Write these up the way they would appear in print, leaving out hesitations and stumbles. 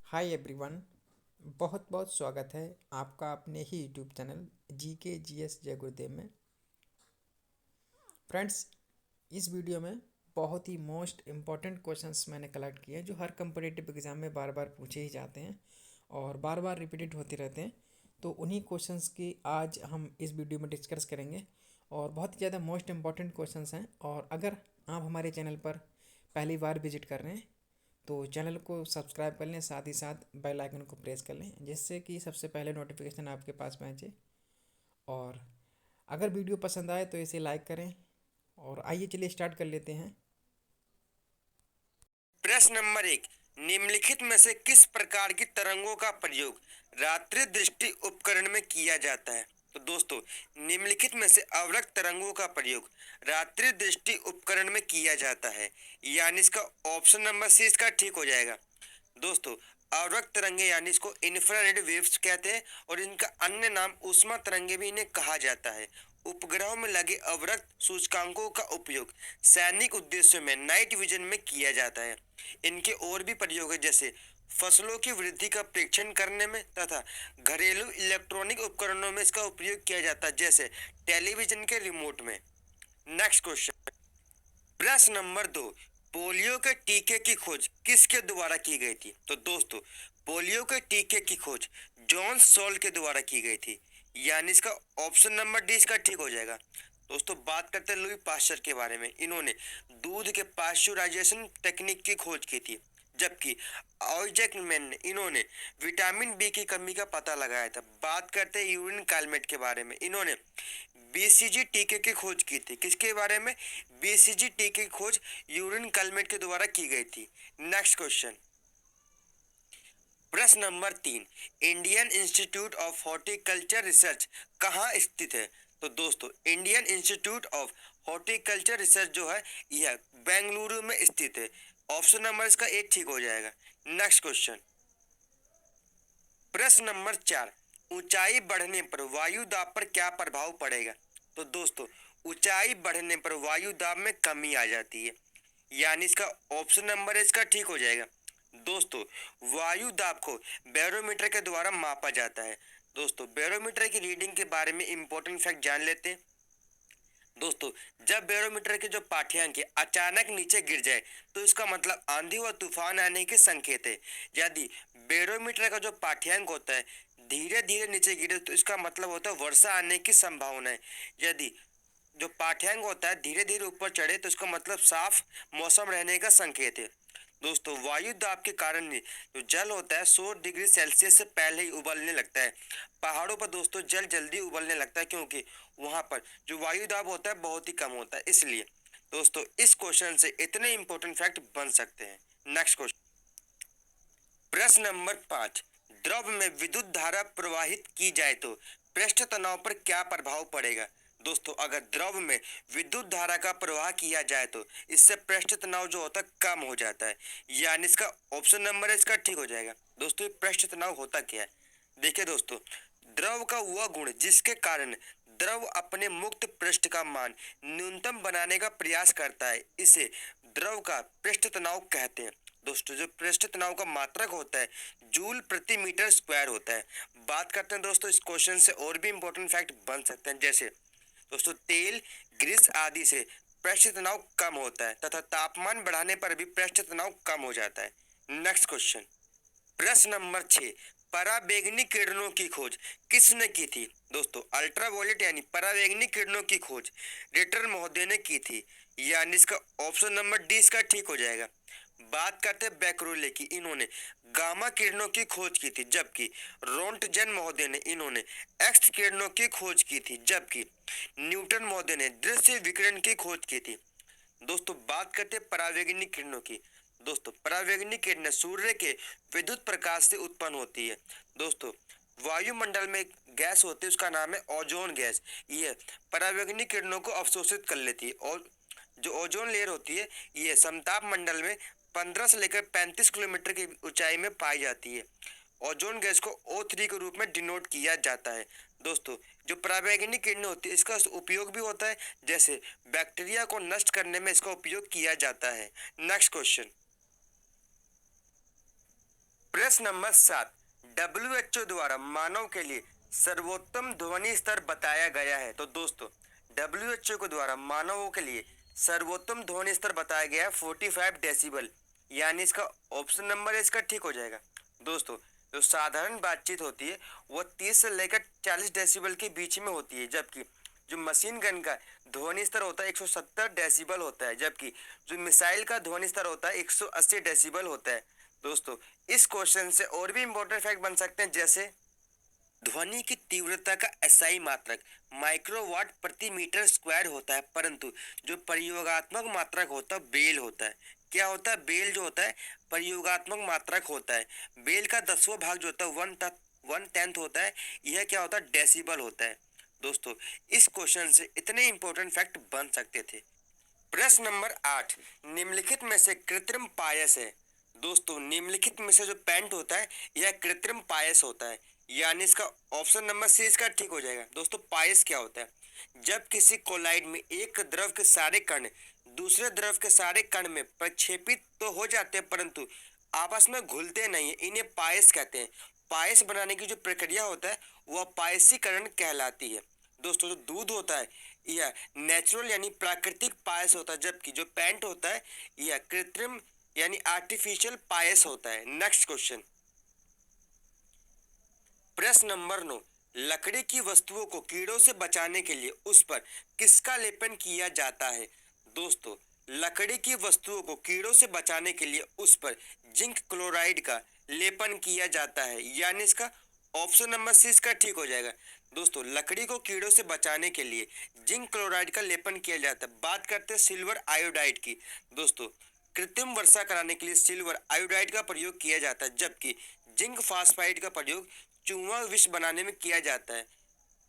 Hi everyone. बहुत बहुत स्वागत है आपका अपने ही यूट्यूब चैनल GK GS जय गुरुदेव में। फ्रेंड्स, इस वीडियो में बहुत ही मोस्ट इम्पॉर्टेंट क्वेश्चंस मैंने कलेक्ट किए हैं जो हर कम्पिटिटिव एग्ज़ाम में बार बार पूछे ही जाते हैं और बार बार रिपीटेड होते रहते हैं। तो उन्हीं क्वेश्चंस की आज हम इस वीडियो में डिस्कस करेंगे और बहुत ही ज़्यादा मोस्ट इम्पॉर्टेंट क्वेश्चंस हैं। और अगर आप हमारे चैनल पर पहली बार विजिट कर रहे हैं तो चैनल को सब्सक्राइब कर लें, साथ ही साथ बेल आइकन को प्रेस कर लें जिससे कि सबसे पहले नोटिफिकेशन आपके पास पहुंचे। और अगर वीडियो पसंद आए तो इसे लाइक करें। और आइए चलिए स्टार्ट कर लेते हैं। प्रश्न नंबर 1। निम्नलिखित में से किस प्रकार की तरंगों का प्रयोग रात्रि दृष्टि उपकरण में किया जाता है? तो दोस्तों, निम्नलिखित में से अवरक्त तरंगों का प्रयोग रात्रि दृष्टि उपकरण में किया जाता है, यानी इसका ऑप्शन नंबर सी इसका ठीक हो जाएगा। दोस्तों, अवरक्त तरंगे यानी इसको इंफ्रारेड वेव्स कहते हैं और इनका अन्य नाम ऊष्मा तरंगे भी इन्हें कहा जाता है। उपग्रहों में लगे अवरक्त सूचकांकों का उपयोग सैनिक उद्देश्यों में नाइट विजन में किया जाता है। इनके और भी प्रयोग है, जैसे फसलों की वृद्धि का प्रेक्षण करने में तथा घरेलू इलेक्ट्रॉनिक उपकरणों में इसका उपयोग किया जाता है, जैसे टेलीविजन के रिमोट में। नेक्स्ट क्वेश्चन, प्रश्न नंबर 2। पोलियो के टीके की खोज किसके द्वारा की गई थी? तो दोस्तों, पोलियो के टीके की खोज जॉन सॉल के द्वारा की गई थी, यानी इसका ऑप्शन नंबर डी इसका ठीक हो जाएगा। दोस्तों, बात करते हैं लुई पाश्चर के बारे में। इन्होंने दूध के पाश्चराइजेशन टेक्निक की खोज की थी, जबकि आइजैक मैन ने इन्होंने विटामिन बी की कमी का पता लगाया था। बात करते हैं यूरिन कालमेट के बारे में। इन्होंने बीसीजी टीके की खोज की थी। किसके बारे में? बीसीजी टीके की खोज यूरिन कालमेट के द्वारा की गई थी। नेक्स्ट क्वेश्चन, प्रश्न number 3। Indian institute of horticulture research कहाँ स्थित है? तो दोस्तों, Indian institute of horticulture research जो है यह बेंगलुरु में स्थित है। ऑप्शन नंबर इसका ए ठीक हो जाएगा। नेक्स्ट क्वेश्चन, प्रश्न नंबर 4। ऊंचाई बढ़ने पर वायु दाब पर क्या प्रभाव पड़ेगा? तो दोस्तों, ऊंचाई बढ़ने पर वायु दाब में कमी आ जाती है, यानी इसका ऑप्शन नंबर इसका ठीक हो जाएगा। दोस्तों, वायु दाब को बैरोमीटर के द्वारा मापा जाता है। दोस्तों, बैरोमीटर की रीडिंग के बारे में इंपॉर्टेंट फैक्ट जान लेते हैं। दोस्तों, जब बैरोमीटर के जो पाठ्यांक अचानक नीचे गिर जाए तो इसका मतलब आंधी व तूफान आने के संकेत है। यदि बैरोमीटर का जो पाठ्यांक होता है धीरे धीरे नीचे गिरे तो इसका मतलब होता है वर्षा आने की संभावना है। यदि जो पाठ्यांक होता है धीरे धीरे ऊपर चढ़े तो इसका मतलब साफ मौसम रहने का संकेत है। दोस्तों, वायु दाब के कारण ही जो जल होता है 100 डिग्री सेल्सियस से पहले ही उबलने लगता है। पहाड़ों पर दोस्तों जल जल्दी उबलने लगता है, क्योंकि वहां पर जो वायु दाब होता है बहुत ही कम होता है। इसलिए दोस्तों, इस क्वेश्चन से इतने इंपॉर्टेंट फैक्ट बन सकते हैं। नेक्स्ट क्वेश्चन, प्रश्न नंबर 5। द्रव में विद्युत धारा प्रवाहित की जाए तो पृष्ठ तनाव पर क्या प्रभाव पड़ेगा? दोस्तों, अगर द्रव में विद्युत धारा का प्रवाह किया जाए तो इससे पृष्ठ तनाव जो होता है कम हो जाता है, यानी इसका ऑप्शन नंबर इसका ठीक हो जाएगा। दोस्तों, ये पृष्ठ तनाव होता क्या है? देखिए दोस्तों, द्रव का वह गुण जिसके कारण द्रव अपने मुक्त पृष्ठ का मान न्यूनतम बनाने का प्रयास करता है, इसे द्रव का पृष्ठ तनाव कहते हैं। दोस्तों, जो पृष्ठ तनाव का मात्रक होता है जूल प्रति मीटर स्क्वायर होता है। बात करते हैं दोस्तों, इस क्वेश्चन से और भी इंपॉर्टेंट फैक्ट बन सकते हैं, जैसे दोस्तों तेल, ग्रीस आदि से पृष्ठ तनाव कम होता है तथा तापमान बढ़ाने पर भी पृष्ठ तनाव कम हो जाता है। नेक्स्ट क्वेश्चन, प्रश्न नंबर 6। पराबैंगनी किरणों की खोज किसने की थी? दोस्तों, अल्ट्रावायलेट यानी पराबैंगनी किरणों की खोज रिटर महोदय ने की थी, यानी इसका ऑप्शन नंबर डी इसका ठीक हो जाएगा। बात करते हैं बैक्रोले की। इन्होंने गामा किरणों की खोज की थी, जबकि रोंटजन महोदय ने इन्होंने एक्स किरणों की खोज की थी, जबकि न्यूटन महोदय ने दृश्य विकिरण की खोज की थी। दोस्तों, बात करते हैं परावैंगनी किरणों की। दोस्तों, परावैंगनी किरणें सूर्य के विद्युत प्रकाश से उत्पन्न होती है। दोस्तों, वायुमंडल में एक गैस होती है उसका नाम है ओजोन गैस। ये परावैंगनी किरणों को अवशोषित कर लेती है और जो ओजोन लेयर होती है ये समताप मंडल में 15 से लेकर 35 किलोमीटर की ऊंचाई में पाई जाती है। ओजोन गैस को O3 के रूप में डिनोट किया जाता है। दोस्तों, जो पराबैंगनी किरणें होती है इसका उपयोग भी होता है, जैसे बैक्टीरिया को नष्ट करने में इसका उपयोग किया जाता है। नेक्स्ट क्वेश्चन, प्रश्न नंबर 7, WHO द्वारा मानव के लिए सर्वोत्तम ध्वनि स्तर बताया गया है। तो दोस्तों WHO के द्वारा मानवों के लिए सर्वोत्तम ध्वनि स्तर बताया गया है 45 डेसिबल, यानी इसका ऑप्शन नंबर इसका ठीक हो जाएगा। दोस्तों जो साधारण बातचीत होती है वो 30 से लेकर 40 डेसिबल के बीच में होती है, जबकि जो मशीन गन का ध्वनि स्तर होता है 170 डेसिबल होता है, जबकि जो मिसाइल का ध्वनि स्तर होता है 180 डेसिबल होता है। दोस्तों इस क्वेश्चन से और भी इंपॉर्टेंट फैक्ट बन सकते हैं, जैसे ध्वनि की तीव्रता का एसआई मात्रक माइक्रोवाट प्रति मीटर स्क्वायर होता है, परंतु जो प्रयोगात्मक मात्रक होता है बेल होता है। क्या होता है? बेल जो होता है प्रयोगात्मक मात्रक होता है। बेल का 10वां भाग जो होता है 1/10 होता है, यह क्या होता है? डेसिबल होता है। दोस्तों इस क्वेश्चन से इतने इंपॉर्टेंट फैक्ट बन सकते थे। प्रश्न नंबर 8, निम्नलिखित में से कृत्रिम पायस है। दोस्तों निम्नलिखित में से जो पेंट होता है यह कृत्रिम पायस होता है, यानी इसका ऑप्शन नंबर सी इसका ठीक हो जाएगा। दोस्तों पायस क्या होता है? जब किसी कोलाइड में एक द्रव के सारे कण दूसरे द्रव के सारे कण में प्रक्षेपित तो हो जाते हैं, परंतु आपस में घुलते नहीं है, इन्हें पायस कहते हैं। पायस बनाने की जो प्रक्रिया होता है वह पायसीकरण कहलाती है। दोस्तों जो दूध होता है यह नेचुरल यानी प्राकृतिक पायस होता है, जबकि जो पेंट होता है यह कृत्रिम यानी आर्टिफिशियल पायस होता है। नेक्स्ट क्वेश्चन, प्रश्न नंबर 9, लकड़ी की वस्तुओं को कीड़ों से बचाने के लिए उस पर किसका लेपन किया जाता है? दोस्तों लकड़ी की वस्तुओं को कीड़ों से बचाने के लिए उस पर जिंक क्लोराइड का लेपन किया जाता है, यानी इसका ऑप्शन नंबर सी इसका ठीक हो जाएगा। दोस्तों लकड़ी को कीड़ों से बचाने के लिए जिंक क्लोराइड का लेपन किया जाता है। बात करते हैं सिल्वर आयोडाइड की। दोस्तों कृत्रिम वर्षा कराने के लिए सिल्वर आयोडाइड का प्रयोग किया जाता है, जबकि जिंक फास्फाइड का प्रयोग चूहा विष बनाने में किया जाता है।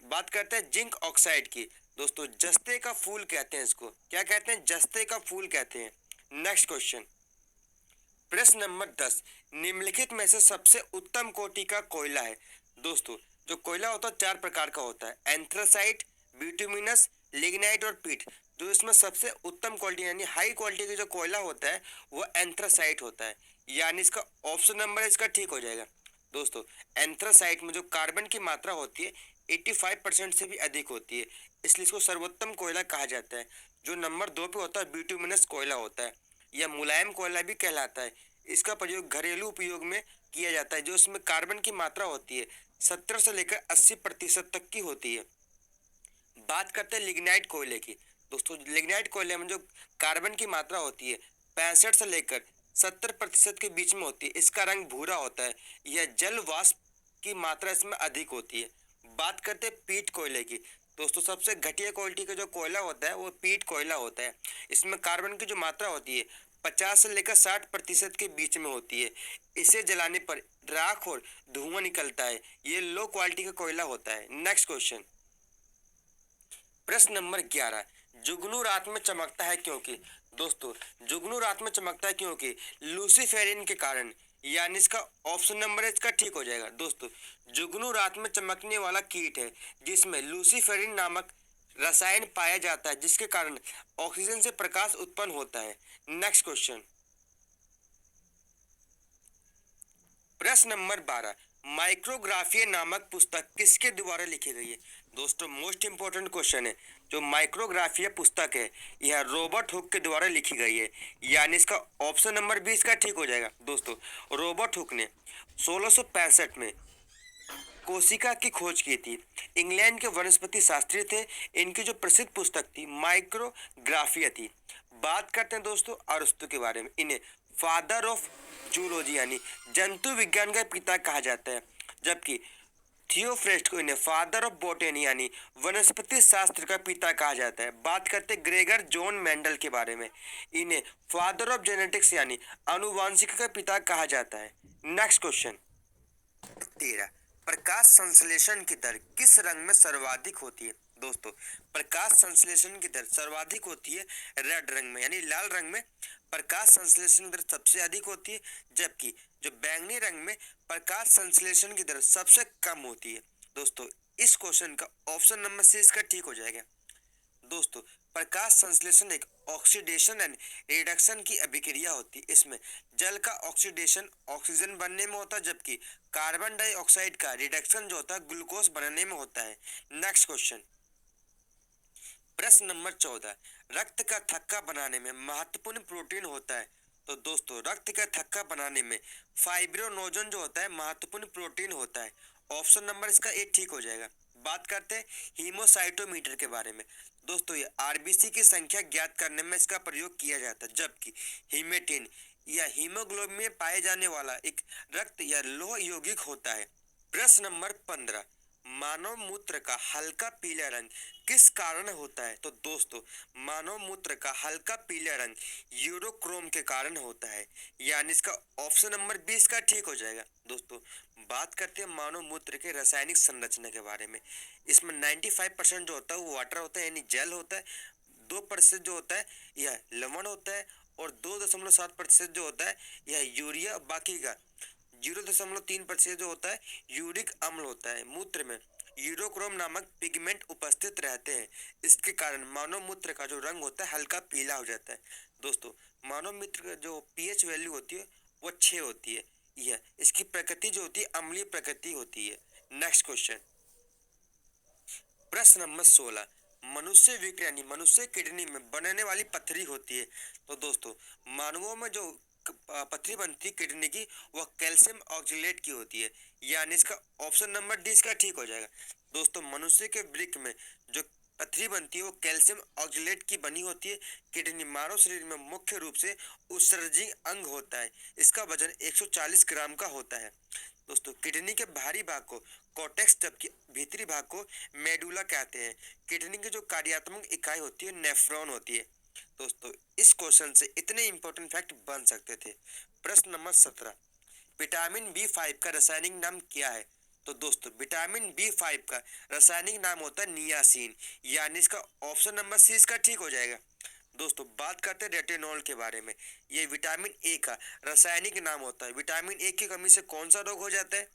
बात करते हैं जिंक ऑक्साइड की। दोस्तों जस्ते का फूल कहते हैं इसको। क्या कहते हैं? जस्ते का फूल कहते हैं। नेक्स्ट क्वेश्चन, प्रश्न नंबर 10, निम्नलिखित में से सबसे उत्तम कोटि का कोयला है। दोस्तों जो कोयला होता है 4 प्रकार का होता है, एंथ्रासाइट, बिटुमिनस, लिग्नाइट और पीट। जो इसमें सबसे उत्तम क्वालिटी यानी हाई क्वालिटी का जो कोयला होता है वो एंथ्रासाइट होता है, यानी इसका ऑप्शन नंबर इसका ठीक हो जाएगा। दोस्तों एंथ्रासाइट में जो कार्बन की मात्रा होती है 85% से भी अधिक होती है, इसलिए इसको सर्वोत्तम कोयला कहा जाता है। जो नंबर 2 पे होता है बिटुमिनस कोयला होता है, यह मुलायम कोयला भी कहलाता है। इसका प्रयोग घरेलू उपयोग में किया जाता है, जो इसमें कार्बन की मात्रा होती है 70 से लेकर 80% तक की होती है। बात करते हैं लिग्नाइट कोयले की। दोस्तों लिग्नाइट कोयले में जो कार्बन की मात्रा होती है 65 से लेकर 70% के बीच में होती है। इसका रंग भूरा होता है, यह जल वाष्प की मात्रा इसमें अधिक होती है। बात करते हैं पीट कोयले की। दोस्तों सबसे घटिया क्वालिटी का जो कोयला होता है वो पीट कोयला होता है। इसमें कार्बन की जो मात्रा होती है 50 से लेकर 60% के बीच में होती है। इसे जलाने पर राख और धुआं निकलता है, ये लो क्वालिटी का कोयला होता है। नेक्स्ट क्वेश्चन, प्रश्न नंबर 11, जुगनू रात में चमकता है क्योंकि? दोस्तों जुगनू रात में चमकता है क्योंकि लूसीफेरिन के कारण, यानी इसका ऑप्शन नंबर इसका ठीक हो जाएगा। दोस्तों जुगनू रात में चमकने वाला कीट है जिसमें लूसीफेरिन नामक रसायन पाया जाता है, जिसके कारण ऑक्सीजन से प्रकाश उत्पन्न होता है। नेक्स्ट क्वेश्चन, प्रश्न नंबर 12, माइक्रोग्राफिया नामक पुस्तक किसके द्वारा लिखी गई है? दोस्तों मोस्ट इंपोर्टेंट क्वेश्चन है। जो माइक्रोग्राफिया पुस्तक है यह रॉबर्ट हुक के द्वारा लिखी गई है, यानी इसका ऑप्शन नंबर 20 का ठीक हो जाएगा। दोस्तों रॉबर्ट हुक ने 1665 में कोशिका की खोज की थी। इंग्लैंड के वनस्पति शास्त्री थे। इनकी जो प्रसिद्ध पुस्तक थी माइक्रोग्राफिया थी। बात करते हैं दोस्तों अरस्तु के बारे में। इन्हें फादर ऑफ जूलॉजी यानी जंतु विज्ञान का पिता कहा जाता है, जबकि थियोफ्रेस्ट को इन्हें फादर ऑफ बॉटनी यानी वनस्पति शास्त्र का पिता कहा जाता है। बात करते हैं ग्रेगर जॉन मेंडल के बारे में। इन्हें फादर ऑफ जेनेटिक्स यानी आनुवांशिकी का पिता कहा जाता है। नेक्स्ट क्वेश्चन, 13, प्रकाश संश्लेषण की दर किस रंग में सर्वाधिक होती है? दोस्तों प्रकाश संश्लेषण की दर सर्वाधिक होती है रेड रंग में यानी लाल रंग में प्रकाश संश्लेषण की दर सबसे अधिक होती है, जबकि जो बैंगनी रंग में प्रकाश संश्लेषण की दर सबसे कम होती है। दोस्तों इस क्वेश्चन का ऑप्शन नंबर सी इसका ठीक हो जाएगा। दोस्तों प्रकाश संश्लेषण एक ऑक्सीडेशन एंड रिडक्शन की अभिक्रिया होती है। इसमें जल का ऑक्सीडेशन ऑक्सीजन बनने में होता है, जबकि कार्बन डाइऑक्साइड का रिडक्शन जो होता है ग्लूकोज बनने में होता है। नेक्स्ट क्वेश्चन, प्रश्न नंबर 14, रक्त का थक्का बनाने में महत्वपूर्ण प्रोटीन होता है। तो दोस्तों रक्त का थक्का बनाने में फाइब्रोनोजन जो होता है महत्वपूर्ण प्रोटीन होता है। ऑप्शन नंबर इसका ए ठीक हो जाएगा। बात करते हैं हीमोसाइटोमीटर के बारे में। दोस्तों ये आरबीसी की संख्या ज्ञात करने में इसका प्रयोग किया जाता है, जबकि हीमेटिन या हीमोग्लोबिन में पाए जाने वाला एक रक्त या लोह यौगिक होता है। प्रश्न नंबर 15, मानव मूत्र का हल्का पीला रंग किस कारण होता है। तो दोस्तों मानव मूत्र का हल्का पीला रंग यूरोक्रोम के कारण होता है, यानी इसका ऑप्शन नंबर 20 का ठीक हो जाएगा। दोस्तों बात करते हैं मानव मूत्र के रासायनिक संरचना के बारे में। इसमें 95% जो होता है वो वाटर होता है यानी जल होता है, 2% जो होता है यह लवण होता है, और 2.7% जो होता है यह यूरिया, बाकी का 0.3% जो होता है यूरिक अम्ल होता है। मूत्र में यूरोक्रोम नामक पिगमेंट उपस्थित रहते हैं, इसके कारण मानव मूत्र का जो रंग होता है हल्का पीला हो जाता है। दोस्तों मानव मूत्र का जो पीएच वैल्यू होती है वो 6 होती है। यह इसकी प्रकृति जो होती है अम्लीय प्रकृति होती है। नेक्स्ट क्वेश्चन, प्रश्न नंबर 16, मनुष्य विकृ यानी मनुष्य किडनी में बनने वाली पथरी होती है। तो दोस्तों मानवों में जो पथरी बनती है किडनी की वह कैल्शियम ऑक्जेलेट की होती है, यानी इसका ऑप्शन नंबर डी इसका ठीक हो जाएगा। दोस्तों मनुष्य के वृक्क में जो पथरी बनती है वो कैल्शियम ऑक्जेलेट की बनी होती है। किडनी मानव शरीर में मुख्य रूप से उत्सर्जित अंग होता है, इसका वजन 140 ग्राम का होता है। दोस्तों किडनी के बाहरी भाग को कॉर्टेक्स जबकि भीतरी भाग को मेडुला कहते हैं। किडनी की जो कार्यात्मक इकाई होती है नेफ्रॉन होती है। दोस्तों इस क्वेश्चन से इतने इंपॉर्टेंट फैक्ट बन सकते थे। प्रश्न नंबर 17, विटामिन B5 का रासायनिक नाम क्या है। तो दोस्तों विटामिन B5 का रासायनिक नाम होता है नियासिन, यानी इसका ऑप्शन नंबर सी इसका ठीक हो जाएगा। दोस्तों बात करते हैं रेटिनॉल के बारे में। ये विटामिन ए का रासायनिक नाम होता है। विटामिन ए की कमी से कौन सा रोग हो जाता है।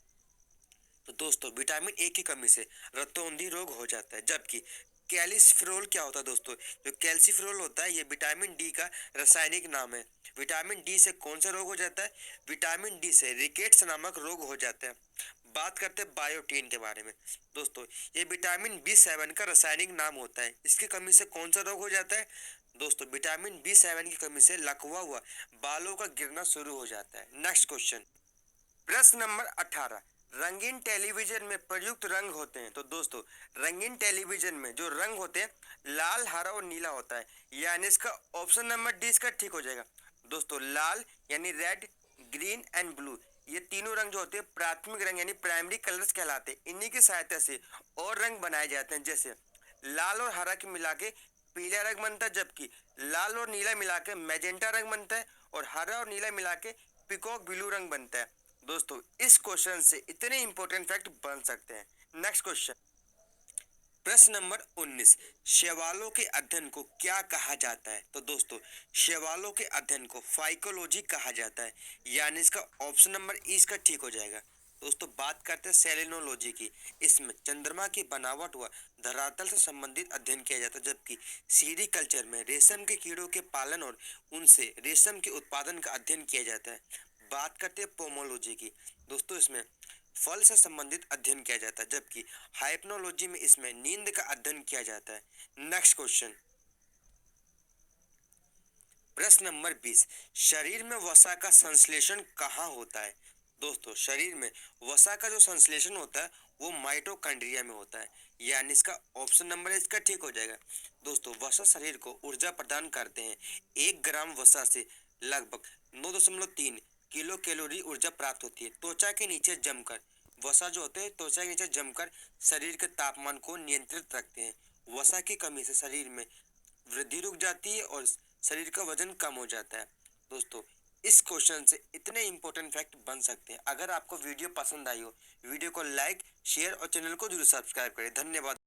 तो दोस्तों विटामिन ए की कमी से रतौंधी रोग हो जाता है, जबकि कैल्सिफेरॉल क्या होता है। दोस्तों जो कैल्सिफेरॉल होता है ये विटामिन डी का रासायनिक नाम है। विटामिन डी से कौन सा रोग हो जाता है। विटामिन डी से रिकेट्स नामक रोग हो जाता है। बात करते हैं बायोटीन के बारे में। दोस्तों ये विटामिन B7 का रासायनिक नाम होता है, इसकी कमी से कौन सा रोग हो जाता है। दोस्तों विटामिन B7 की कमी से लकवा हुआ बालों का गिरना शुरू हो जाता है। नेक्स्ट क्वेश्चन, प्रश्न नंबर 18, रंगीन टेलीविजन में प्रयुक्त रंग होते हैं। तो दोस्तों रंगीन टेलीविजन में जो रंग होते हैं लाल, हरा और नीला होता है, यानी इसका ऑप्शन नंबर डी इसका ठीक हो जाएगा। दोस्तों लाल यानी रेड, ग्रीन एंड ब्लू, ये तीनों रंग जो होते हैं प्राथमिक रंग यानी प्राइमरी कलर्स कहलाते हैं। इन्हीं की सहायता से और रंग बनाए जाते हैं, जैसे लाल और हरा के मिला के पीला रंग बनता है, जबकि लाल और नीला मिला के मैजेंटा रंग बनता है, और हरा और नीला मिला के पिकॉक ब्लू रंग बनता है। दोस्तों इस क्वेश्चन से इतने इंपॉर्टेंट फैक्ट बन सकते हैं। नेक्स्ट क्वेश्चन, प्रश्न नंबर 19, शैवालों के अध्ययन को क्या कहा जाता है। तो दोस्तों शैवालों के अध्ययन को फाइकोलॉजी कहा जाता है, यानी इसका ऑप्शन नंबर ई इसका ठीक हो जाएगा। दोस्तों बात करते हैं सेलेनोलॉजी की। इसमें चंद्रमा की बनावट व धरातल से संबंधित अध्ययन किया जाता है, जबकि सीरीकल्चर में रेशम के कीड़ों के पालन और उनसे रेशम के उत्पादन का अध्ययन किया जाता है। बात करते हैं पोमोलॉजी की। दोस्तों इसमें फल से संबंधित अध्ययन किया जाता है, जबकि हाइप्नोलॉजी में इसमें नींद का अध्ययन किया जाता है। नेक्स्ट क्वेश्चन, प्रश्न नंबर 20, शरीर में वसा का संश्लेषण कहाँ होता है। दोस्तों शरीर में वसा का जो संश्लेषण होता है वो माइटोकॉन्ड्रिया में होता है, यानी इसका ऑप्शन नंबर इसका ठीक हो जाएगा। दोस्तों वसा शरीर को ऊर्जा प्रदान करते हैं। 1 ग्राम वसा से लगभग 9.3 किलो कैलोरी ऊर्जा प्राप्त होती है। त्वचा के नीचे जमकर वसा जो होते हैं त्वचा के नीचे जमकर शरीर के तापमान को नियंत्रित रखते हैं। वसा की कमी से शरीर में वृद्धि रुक जाती है और शरीर का वजन कम हो जाता है। दोस्तों इस क्वेश्चन से इतने इंपॉर्टेंट फैक्ट बन सकते हैं। अगर आपको वीडियो पसंद आई हो वीडियो को लाइक, शेयर और चैनल को जरूर सब्सक्राइब करें। धन्यवाद।